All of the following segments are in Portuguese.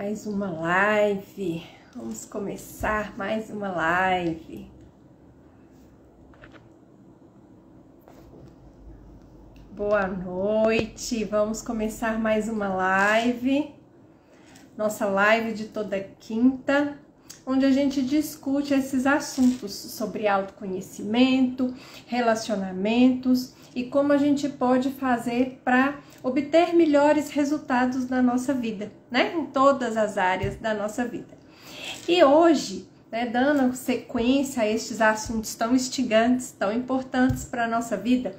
Mais uma live. Vamos começar mais uma live. Boa noite. Vamos começar mais uma live. Nossa live de toda quinta, onde a gente discute esses assuntos sobre autoconhecimento, relacionamentos e como a gente pode fazer para obter melhores resultados na nossa vida, né? Em todas as áreas da nossa vida. E hoje, né, dando sequência a estes assuntos tão instigantes, tão importantes para a nossa vida,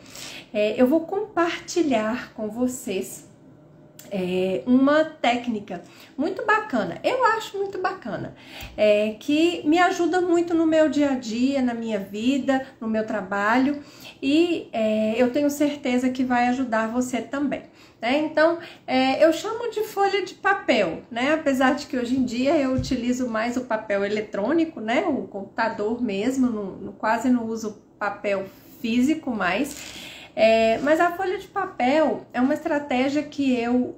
eu vou compartilhar com vocês uma técnica muito bacana, eu acho muito bacana, que me ajuda muito no meu dia a dia, na minha vida, no meu trabalho, e eu tenho certeza que vai ajudar você também. Então, eu chamo de folha de papel, né? Apesar de que hoje em dia eu utilizo mais o papel eletrônico, né? O computador mesmo, quase não uso papel físico mais. Mas a folha de papel é uma estratégia que eu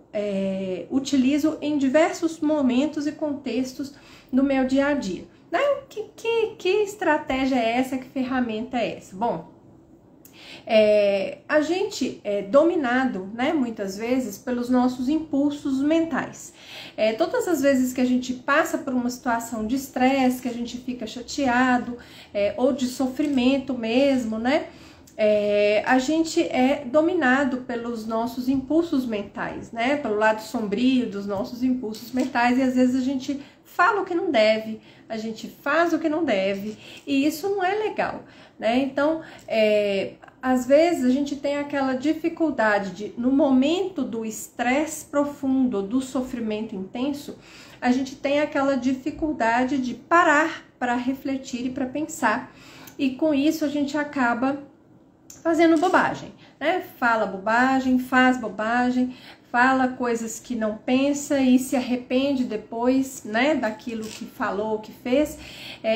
utilizo em diversos momentos e contextos do meu dia a dia. Né? Que estratégia é essa? Que ferramenta é essa? Bom, a gente é dominado, né, muitas vezes pelos nossos impulsos mentais. Todas as vezes que a gente passa por uma situação de estresse, que a gente fica chateado, ou de sofrimento mesmo, né? A gente é dominado pelos nossos impulsos mentais, né? Pelo lado sombrio dos nossos impulsos mentais, e às vezes a gente fala o que não deve, a gente faz o que não deve, e isso não é legal, né? Então, às vezes a gente tem aquela dificuldade de, no momento do estresse profundo, do sofrimento intenso, a gente tem aquela dificuldade de parar para refletir e para pensar, e com isso a gente acaba fazendo bobagem, né? Fala bobagem, faz bobagem, fala coisas que não pensa e se arrepende depois, né, daquilo que falou, que fez.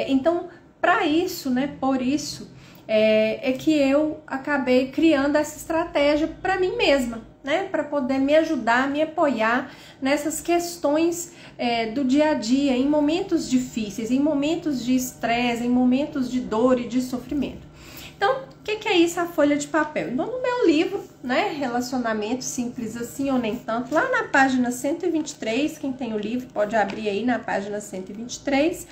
Então, para isso, né, por isso, é que eu acabei criando essa estratégia para mim mesma, né, para poder me ajudar, me apoiar nessas questões do dia a dia, em momentos difíceis, em momentos de estresse, em momentos de dor e de sofrimento. Então, o que é isso, a folha de papel? Então, no meu livro, né, Relacionamento Simples Assim ou Nem Tanto, lá na página 123, quem tem o livro pode abrir aí na página 123,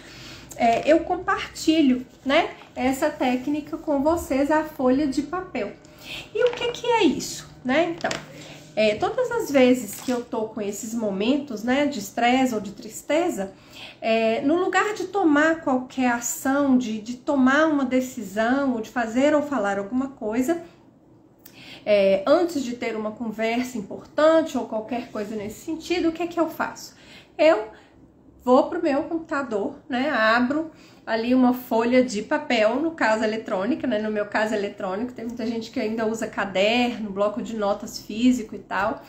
eu compartilho, né, essa técnica com vocês, a folha de papel. E o que é isso, né? Então, todas as vezes que eu tô com esses momentos, né, de estresse ou de tristeza, no lugar de tomar qualquer ação, de tomar uma decisão, ou de fazer ou falar alguma coisa, antes de ter uma conversa importante ou qualquer coisa nesse sentido, o que eu faço? Eu vou pro meu computador, né, abro ali uma folha de papel, no caso eletrônica, né, no meu caso eletrônico, tem muita gente que ainda usa caderno, bloco de notas físico e tal,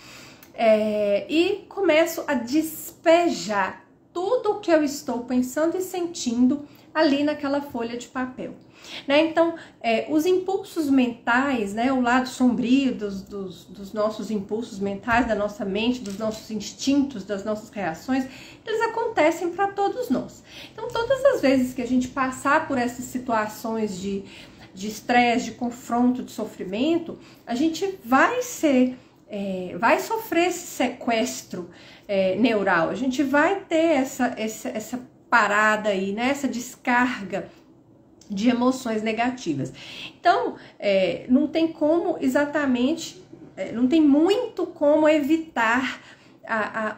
e começo a despejar tudo o que eu estou pensando e sentindo ali naquela folha de papel, né? Então, os impulsos mentais, né, o lado sombrio dos nossos impulsos mentais, da nossa mente, dos nossos instintos, das nossas reações, eles acontecem para todos nós. Então, todas as vezes que a gente passar por essas situações de estresse, de confronto, de sofrimento, a gente vai sofrer esse sequestro neural, a gente vai ter essa parada aí, né? Essa descarga de emoções negativas. Então, não tem como exatamente, não tem muito como evitar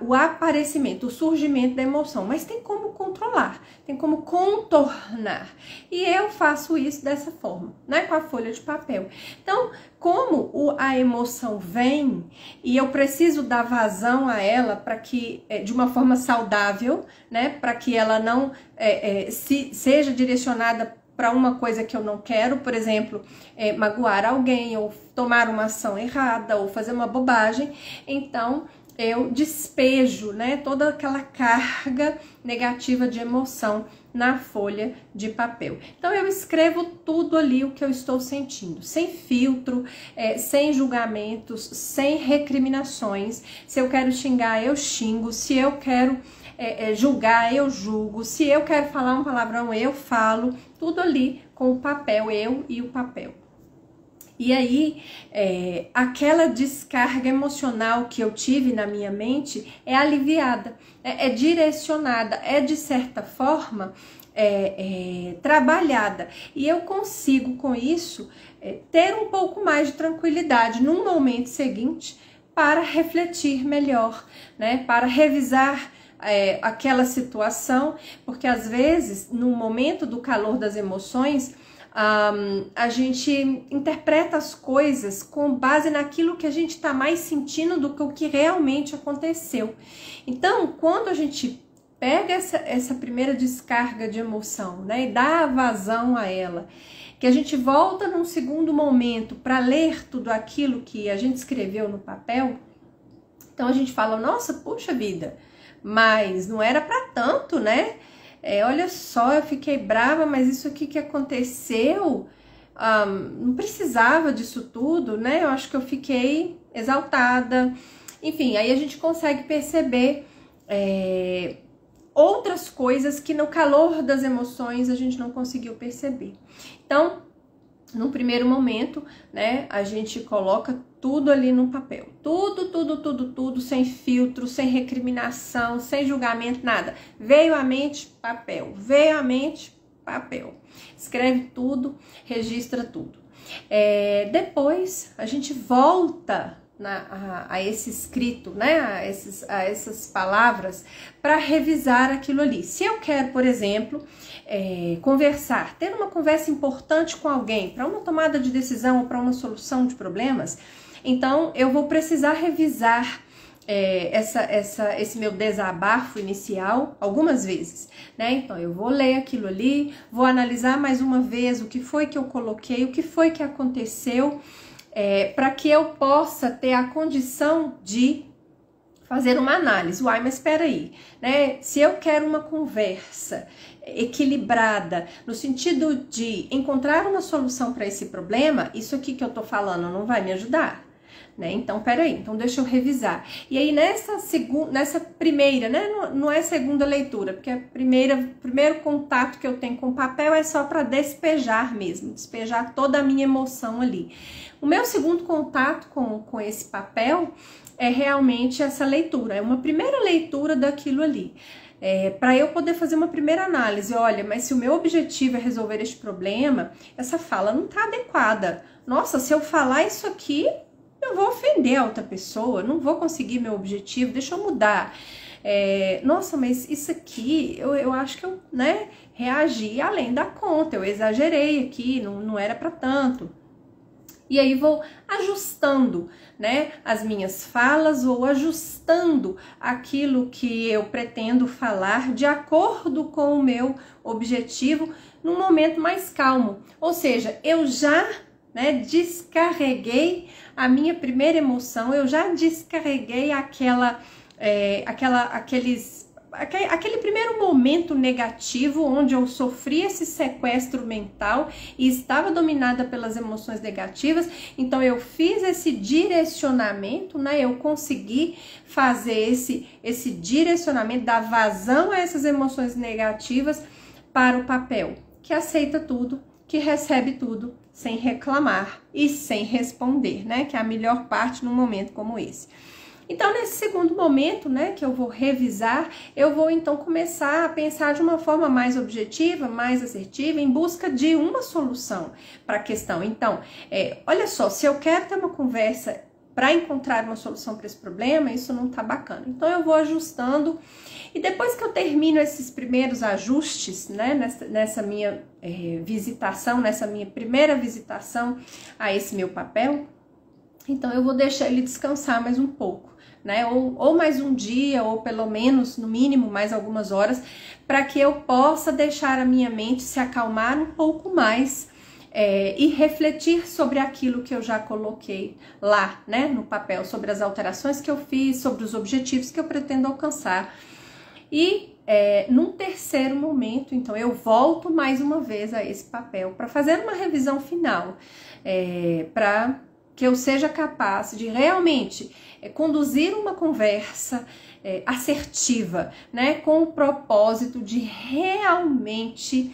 o aparecimento, o surgimento da emoção, mas tem como controlar, tem como contornar. E eu faço isso dessa forma, né, com a folha de papel. Então, como a emoção vem e eu preciso dar vazão a ela para que, de uma forma saudável, né, para que ela não seja direcionada para uma coisa que eu não quero, por exemplo, magoar alguém, ou tomar uma ação errada, ou fazer uma bobagem, então eu despejo, né, toda aquela carga negativa de emoção na folha de papel. Então eu escrevo tudo ali o que eu estou sentindo, sem filtro, sem julgamentos, sem recriminações. Se eu quero xingar, eu xingo. Se eu quero julgar, eu julgo. Se eu quero falar um palavrão, eu falo. Tudo ali com o papel, eu e o papel. E aí, aquela descarga emocional que eu tive na minha mente é aliviada, é direcionada, é de certa forma trabalhada. E eu consigo com isso ter um pouco mais de tranquilidade num momento seguinte para refletir melhor, né? Para revisar aquela situação, porque às vezes no momento do calor das emoções a gente interpreta as coisas com base naquilo que a gente está mais sentindo do que o que realmente aconteceu. Então, quando a gente pega essa primeira descarga de emoção, né, e dá vazão a ela, que a gente volta num segundo momento para ler tudo aquilo que a gente escreveu no papel, então a gente fala, nossa, puxa vida, mas não era para tanto, né? Olha só, eu fiquei brava, mas isso aqui que aconteceu, não precisava disso tudo, né? Eu acho que eu fiquei exaltada. Enfim, aí a gente consegue perceber outras coisas que no calor das emoções a gente não conseguiu perceber. Então, no primeiro momento, né, a gente coloca tudo ali no papel. Tudo, sem filtro, sem recriminação, sem julgamento, nada. Veio à mente, papel. Veio à mente, papel. Escreve tudo, registra tudo. Depois, a gente volta a esse escrito, né, a essas palavras, para revisar aquilo ali. Se eu quero, por exemplo, conversar, ter uma conversa importante com alguém, para uma tomada de decisão ou para uma solução de problemas, então eu vou precisar revisar esse meu desabafo inicial algumas vezes, né? Então eu vou ler aquilo ali, vou analisar mais uma vez o que foi que eu coloquei, o que foi que aconteceu, para que eu possa ter a condição de fazer uma análise. Uai, mas espera aí, né? Se eu quero uma conversa equilibrada, no sentido de encontrar uma solução para esse problema, isso aqui que eu tô falando não vai me ajudar, né? Então, peraí, então deixa eu revisar. E aí, nessa primeira, né? Não é segunda leitura, porque primeiro contato que eu tenho com o papel é só para despejar mesmo, despejar toda a minha emoção ali. O meu segundo contato com esse papel é realmente essa leitura, é uma primeira leitura daquilo ali. Para eu poder fazer uma primeira análise, olha, mas se o meu objetivo é resolver este problema, essa fala não está adequada. Nossa, se eu falar isso aqui, eu vou ofender a outra pessoa, não vou conseguir meu objetivo, deixa eu mudar. Nossa, mas isso aqui, eu acho que eu, né, reagi além da conta, eu exagerei aqui, não era para tanto. E aí vou ajustando, né, as minhas falas, vou ajustando aquilo que eu pretendo falar de acordo com o meu objetivo num momento mais calmo. Ou seja, eu já, né, descarreguei a minha primeira emoção, eu já descarreguei aquele primeiro momento negativo onde eu sofri esse sequestro mental e estava dominada pelas emoções negativas. Então eu fiz esse direcionamento, né? Eu consegui fazer esse direcionamento, dar vazão a essas emoções negativas para o papel, que aceita tudo, que recebe tudo sem reclamar e sem responder, né? Que é a melhor parte num momento como esse. Então, nesse segundo momento, né, que eu vou revisar, eu vou então começar a pensar de uma forma mais objetiva, mais assertiva, em busca de uma solução para a questão. Então, olha só, se eu quero ter uma conversa para encontrar uma solução para esse problema, isso não tá bacana. Então, eu vou ajustando e depois que eu termino esses primeiros ajustes, né, nessa minha visitação, nessa minha primeira visitação a esse meu papel, então eu vou deixar ele descansar mais um pouco, né? Ou mais um dia, ou pelo menos, no mínimo, mais algumas horas, para que eu possa deixar a minha mente se acalmar um pouco mais e refletir sobre aquilo que eu já coloquei lá, né, no papel, sobre as alterações que eu fiz, sobre os objetivos que eu pretendo alcançar. E num terceiro momento, então, eu volto mais uma vez a esse papel para fazer uma revisão final, para que eu seja capaz de realmente conduzir uma conversa assertiva, né, com o propósito de realmente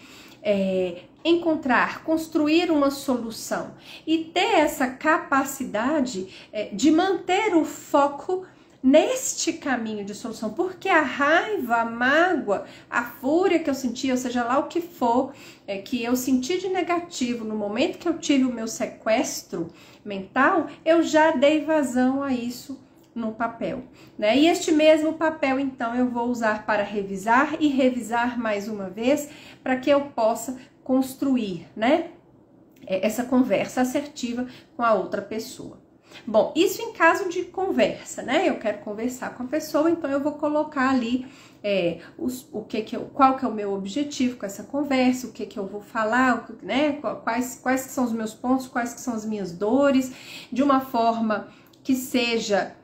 encontrar, construir uma solução e ter essa capacidade de manter o foco neste caminho de solução, porque a raiva, a mágoa, a fúria que eu senti, ou seja lá o que for, que eu senti de negativo no momento que eu tive o meu sequestro mental, eu já dei vazão a isso no papel, né? E este mesmo papel, então, eu vou usar para revisar e revisar mais uma vez, para que eu possa construir, né, essa conversa assertiva com a outra pessoa. Bom, isso em caso de conversa, né? Eu quero conversar com a pessoa, então eu vou colocar ali qual que é o meu objetivo com essa conversa, o que eu vou falar, né? Quais que são os meus pontos, quais que são as minhas dores, de uma forma que seja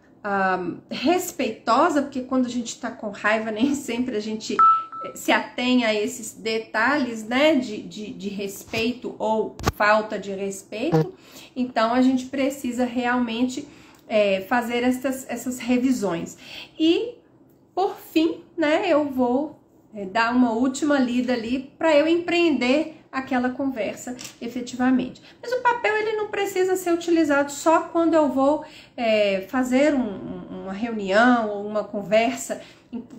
respeitosa, porque quando a gente tá com raiva, nem sempre a gente se atém a esses detalhes, né, de respeito ou falta de respeito. Então a gente precisa realmente fazer essas revisões. E por fim, né, eu vou dar uma última lida ali para eu empreender aquela conversa efetivamente. Mas o papel ele não precisa ser utilizado só quando eu vou fazer uma reunião ou uma conversa,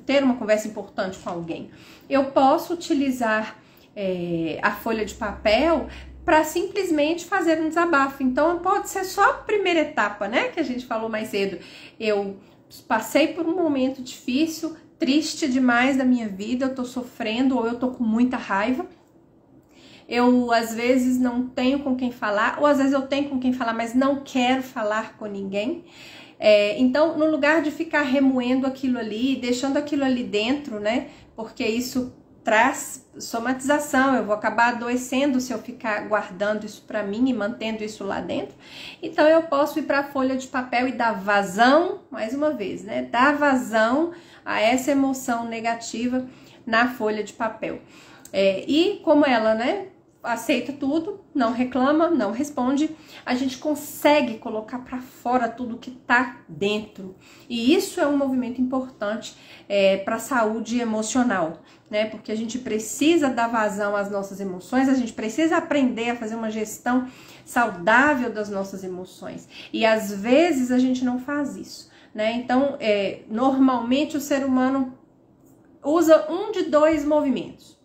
ter uma conversa importante com alguém. Eu posso utilizar a folha de papel para simplesmente fazer um desabafo. Então pode ser só a primeira etapa, né, que a gente falou mais cedo. Eu passei por um momento difícil, triste demais da minha vida, eu tô sofrendo ou eu tô com muita raiva. Eu, às vezes, não tenho com quem falar, ou às vezes eu tenho com quem falar, mas não quero falar com ninguém. Então, no lugar de ficar remoendo aquilo ali, deixando aquilo ali dentro, né? Porque isso traz somatização, eu vou acabar adoecendo se eu ficar guardando isso pra mim e mantendo isso lá dentro. Então, eu posso ir pra folha de papel e dar vazão, mais uma vez, né? Dar vazão a essa emoção negativa na folha de papel. E como ela, né, aceita tudo, não reclama, não responde, a gente consegue colocar para fora tudo que tá dentro. E isso é um movimento importante para a saúde emocional, né? Porque a gente precisa dar vazão às nossas emoções, a gente precisa aprender a fazer uma gestão saudável das nossas emoções. E às vezes a gente não faz isso, né? Então, normalmente o ser humano usa um de dois movimentos.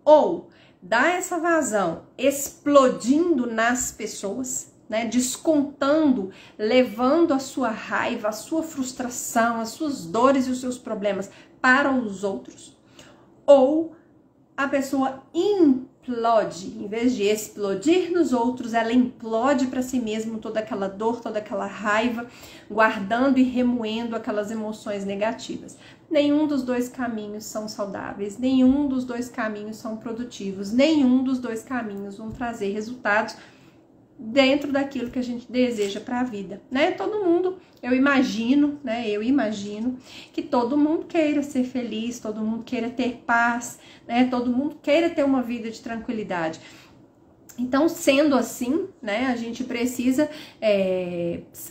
Ou dá essa vazão explodindo nas pessoas, né, descontando, levando a sua raiva, a sua frustração, as suas dores e os seus problemas para os outros. Ou a pessoa implode, em vez de explodir nos outros, ela implode para si mesma toda aquela dor, toda aquela raiva, guardando e remoendo aquelas emoções negativas. Nenhum dos dois caminhos são saudáveis, nenhum dos dois caminhos são produtivos, nenhum dos dois caminhos vão trazer resultados dentro daquilo que a gente deseja para a vida, né? Todo mundo, eu imagino que todo mundo queira ser feliz, todo mundo queira ter paz, né? Todo mundo queira ter uma vida de tranquilidade. Então, sendo assim, né, a gente precisa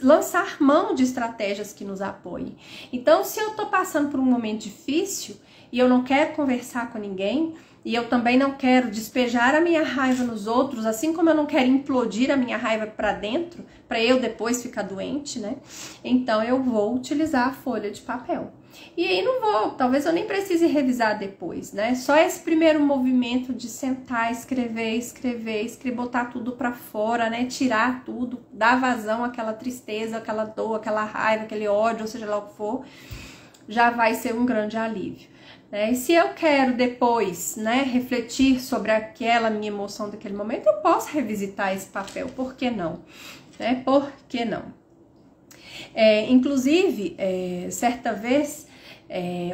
lançar mão de estratégias que nos apoiem. Então, se eu tô passando por um momento difícil e eu não quero conversar com ninguém, e eu também não quero despejar a minha raiva nos outros, assim como eu não quero implodir a minha raiva para dentro, para eu depois ficar doente, né? Então, eu vou utilizar a folha de papel. E aí talvez eu nem precise revisar depois, né? Só esse primeiro movimento de sentar, escrever, botar tudo pra fora, né? Tirar tudo, dar vazão àquela tristeza, aquela dor, aquela raiva, aquele ódio, ou seja lá o que for, já vai ser um grande alívio, né? E se eu quero depois, né, refletir sobre aquela minha emoção daquele momento, eu posso revisitar esse papel, por que não? Né? Por que não? Inclusive, certa vez,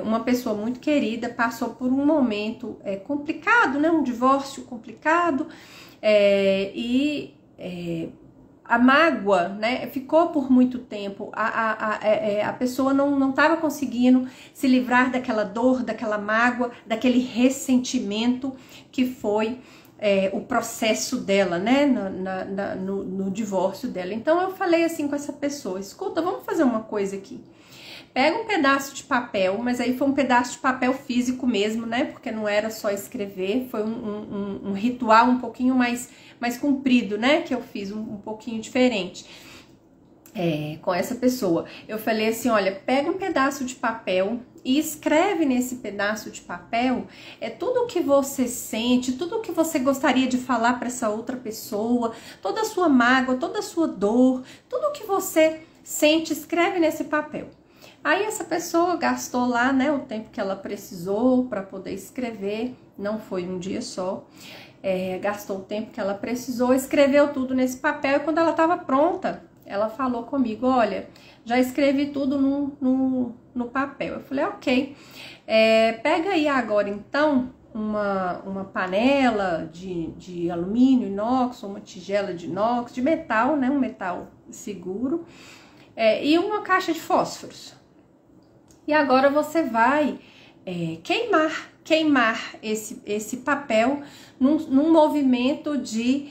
uma pessoa muito querida passou por um momento complicado, né? Um divórcio complicado, a mágoa, né, ficou por muito tempo, a pessoa não estava conseguindo se livrar daquela dor, daquela mágoa, daquele ressentimento que foi o processo dela, né, no divórcio dela. Então eu falei assim com essa pessoa: escuta, vamos fazer uma coisa aqui. Pega um pedaço de papel, mas aí foi um pedaço de papel físico mesmo, né? Porque não era só escrever, foi um ritual um pouquinho mais comprido, né? Que eu fiz um pouquinho diferente com essa pessoa. Eu falei assim: olha, pega um pedaço de papel e escreve nesse pedaço de papel tudo o que você sente, tudo o que você gostaria de falar para essa outra pessoa, toda a sua mágoa, toda a sua dor, tudo o que você sente, escreve nesse papel. Aí essa pessoa gastou lá, né, o tempo que ela precisou para poder escrever, não foi um dia só, gastou o tempo que ela precisou, escreveu tudo nesse papel, e quando ela estava pronta, ela falou comigo: olha, já escrevi tudo no papel. Eu falei: ok, pega aí agora então uma panela de alumínio, inox, uma tigela de inox, de metal, né, um metal seguro, e uma caixa de fósforos. E agora você vai queimar esse papel num movimento de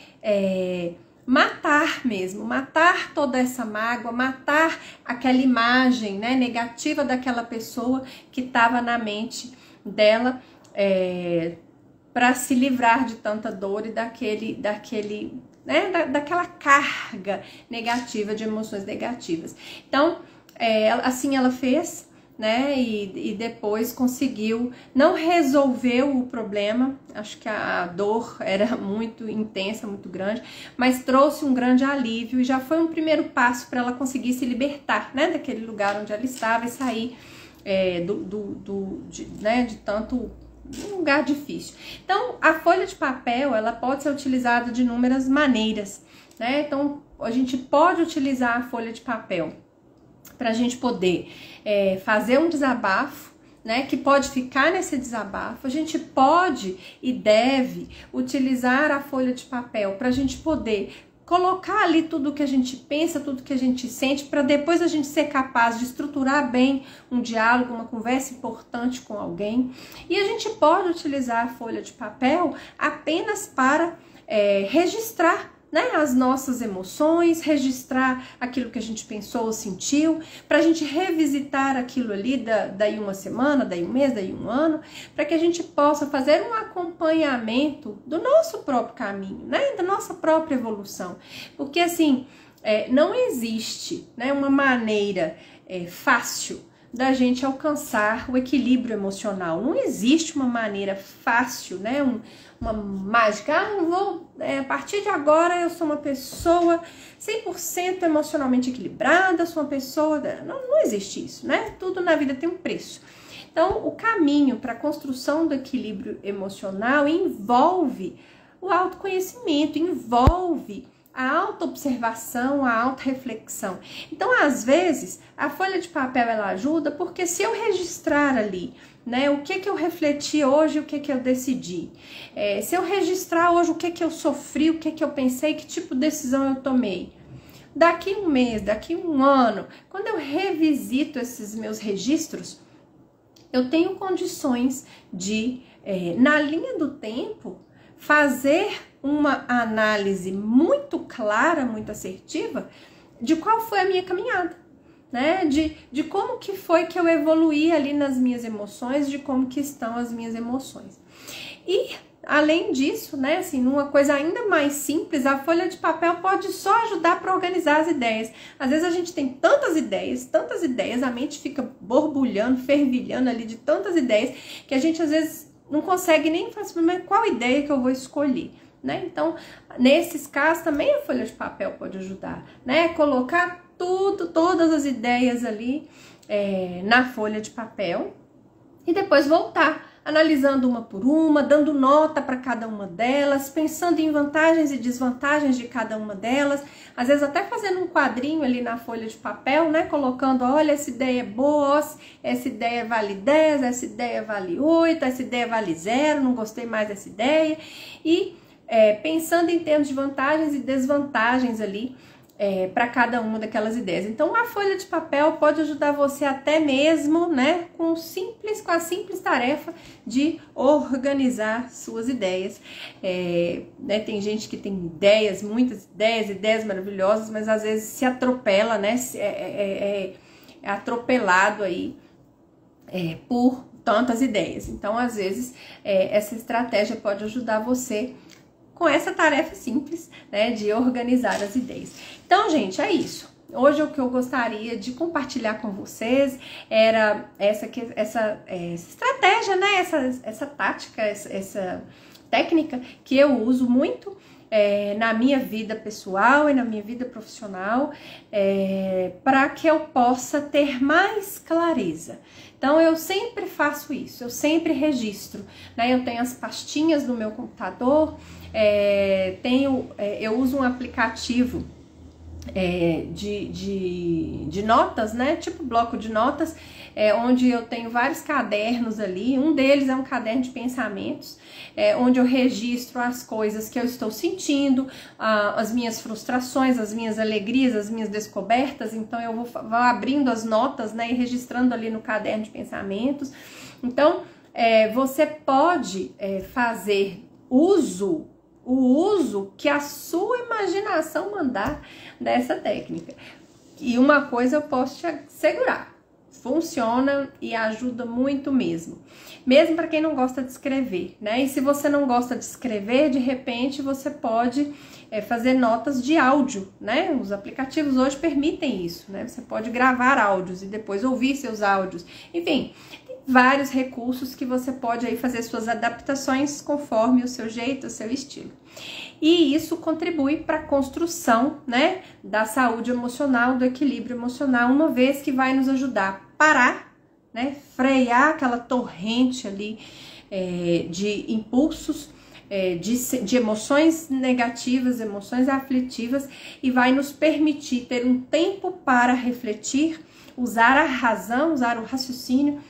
matar mesmo, matar toda essa mágoa, matar aquela imagem, né, negativa daquela pessoa que estava na mente dela, para se livrar de tanta dor e daquela carga negativa, de emoções negativas. Então, assim ela fez, né, e depois conseguiu, não resolveu o problema, acho que a dor era muito intensa, muito grande, mas trouxe um grande alívio e já foi um primeiro passo para ela conseguir se libertar, né, daquele lugar onde ela estava e sair de tanto um lugar difícil. Então, a folha de papel, ela pode ser utilizada de inúmeras maneiras, né? Então, a gente pode utilizar a folha de papel para a gente poder fazer um desabafo, né, que pode ficar nesse desabafo. A gente pode e deve utilizar a folha de papel para a gente poder colocar ali tudo que a gente pensa, tudo que a gente sente, para depois a gente ser capaz de estruturar bem um diálogo, uma conversa importante com alguém. E a gente pode utilizar a folha de papel apenas para registrar, né, as nossas emoções, registrar aquilo que a gente pensou ou sentiu, para a gente revisitar aquilo ali daí uma semana, daí um mês, daí um ano, para que a gente possa fazer um acompanhamento do nosso próprio caminho, né, da nossa própria evolução. Porque assim, não existe, né, uma maneira fácil da gente alcançar o equilíbrio emocional. Não existe uma maneira fácil, né, uma mágica. A partir de agora eu sou uma pessoa 100% emocionalmente equilibrada, sou uma pessoa... Não existe isso, né? Tudo na vida tem um preço. Então, o caminho para a construção do equilíbrio emocional envolve o autoconhecimento, envolve a autoobservação, a autorreflexão. Então, às vezes, a folha de papel ela ajuda, porque se eu registrar ali, né, o que eu refleti hoje, o que eu decidi, se eu registrar hoje o que eu sofri, o que eu pensei, que tipo de decisão eu tomei, daqui um mês, daqui um ano, quando eu revisito esses meus registros, eu tenho condições de, na linha do tempo, fazer uma análise muito clara, muito assertiva de qual foi a minha caminhada, né? De como que foi que eu evoluí ali nas minhas emoções, de como que estão as minhas emoções. E além disso, né, assim, numa coisa ainda mais simples, a folha de papel pode só ajudar para organizar as ideias. Às vezes a gente tem tantas ideias, a mente fica borbulhando, fervilhando ali de tantas ideias, que a gente às vezes não consegue nem falar assim, mas qual ideia que eu vou escolher, né? Então, nesses casos também a folha de papel pode ajudar, né? Colocar todas as ideias ali na folha de papel e depois voltar, analisando uma por uma, dando nota para cada uma delas, pensando em vantagens e desvantagens de cada uma delas, às vezes até fazendo um quadrinho ali na folha de papel, né, colocando, olha, essa ideia é boa, essa ideia vale 10, essa ideia vale 8, essa ideia vale 0, não gostei mais dessa ideia, e pensando em termos de vantagens e desvantagens ali para cada uma daquelas ideias. Então, uma folha de papel pode ajudar você até mesmo, né, com a simples tarefa de organizar suas ideias. Né, tem gente que tem ideias, muitas ideias maravilhosas, mas às vezes se atropela, né, é atropelado aí por tantas ideias. Então, às vezes, essa estratégia pode ajudar você com essa tarefa simples, né, de organizar as ideias. Então, gente, é isso. Hoje o que eu gostaria de compartilhar com vocês era essa estratégia, né, essa tática, essa técnica que eu uso muito na minha vida pessoal e na minha vida profissional, para que eu possa ter mais clareza. Então, eu sempre faço isso, eu sempre registro, né? Eu tenho as pastinhas no meu computador, eu uso um aplicativo de notas, né? Tipo bloco de notas, onde eu tenho vários cadernos ali. Um deles é um caderno de pensamentos, onde eu registro as coisas que eu estou sentindo, as minhas frustrações, as minhas alegrias, as minhas descobertas. Então eu vou abrindo as notas, né, e registrando ali no caderno de pensamentos. Então você pode fazer o uso que a sua imaginação mandar dessa técnica. E uma coisa eu posso te assegurar: funciona e ajuda muito mesmo. Mesmo para quem não gosta de escrever, né? E se você não gosta de escrever, de repente você pode fazer notas de áudio, né? Os aplicativos hoje permitem isso, né? Você pode gravar áudios e depois ouvir seus áudios. Enfim, tem vários recursos que você pode aí fazer suas adaptações conforme o seu jeito, o seu estilo. E isso contribui para a construção, né, da saúde emocional, do equilíbrio emocional, uma vez que vai nos ajudar a parar, né, frear aquela torrente ali de impulsos, de emoções negativas, emoções aflitivas, e vai nos permitir ter um tempo para refletir, usar a razão, usar o raciocínio,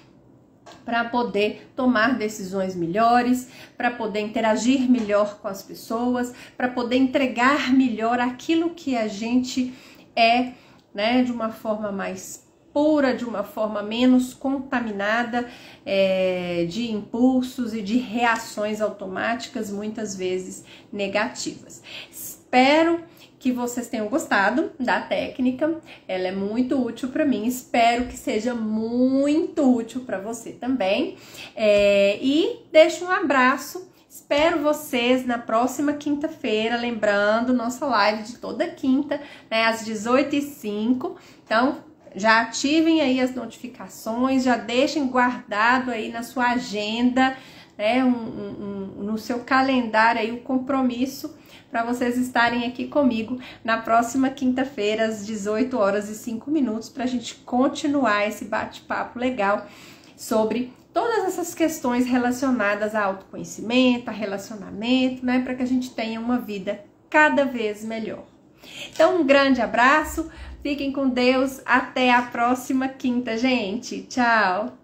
para poder tomar decisões melhores, para poder interagir melhor com as pessoas, para poder entregar melhor aquilo que a gente né, de uma forma mais pura, de uma forma menos contaminada de impulsos e de reações automáticas, muitas vezes negativas. Espero que vocês tenham gostado da técnica, ela é muito útil para mim, espero que seja muito útil para você também. E deixo um abraço, espero vocês na próxima quinta-feira, lembrando, nossa live de toda quinta, né, às 18h05, então já ativem aí as notificações, já deixem guardado aí na sua agenda, né, no seu calendário aí o compromisso para vocês estarem aqui comigo na próxima quinta-feira, às 18h05, para a gente continuar esse bate-papo legal sobre todas essas questões relacionadas a autoconhecimento, a relacionamento, né, para que a gente tenha uma vida cada vez melhor. Então, um grande abraço, fiquem com Deus, até a próxima quinta, gente. Tchau!